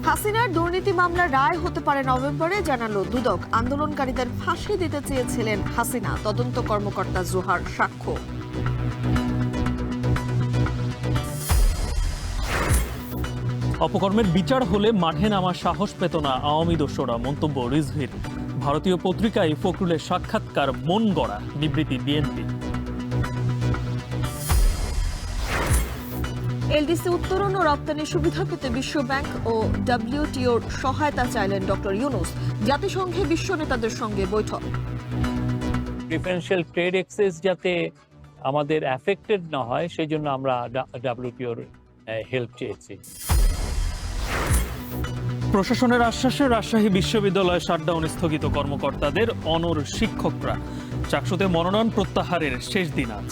হাসিনার দুর্নীতি মামলার রায় হতে পারে নভেম্বরে, জানালো দুদক। আন্দোলনকারীদের ফাঁসি দিতে চেয়েছিলেন হাসিনা, তদন্ত কর্মকর্তা জোহার সাক্ষ্য। অপকর্মের বিচার হলে মাঠে নামার সাহস পেত না আওয়ামী দোসররা, মন্তব্য রিজভির। ভারতীয় পত্রিকায় ফখরুলের সাক্ষাৎকার মন গড়া, বিবৃতি বিএনপি। এলডিসি উত্তোলন ও রপ্তানি সুবিধা পেতে বিশ্বব্যাংক ও ডব্লিউটিওর সহায়তা চাইলেন ডক্টর ইউনূস। জাতিসংঘে বিশ্ব নেতাদের সঙ্গে বৈঠক। প্রিফারেন্সিয়াল ট্রেড এক্সেস যাতে আমাদের অ্যাফেক্টেড না হয় সেই জন্য আমরা ডব্লিউটিওর হেল্প চেয়েছি। প্রশাসনের আশ্বাসে রাজশাহী বিশ্ববিদ্যালয় শাটডাউন স্থগিত, কর্মকর্তাদের অনড় শিক্ষকরা। চাকসুতে মনোনয়ন প্রত্যাহারের শেষ দিন আজ।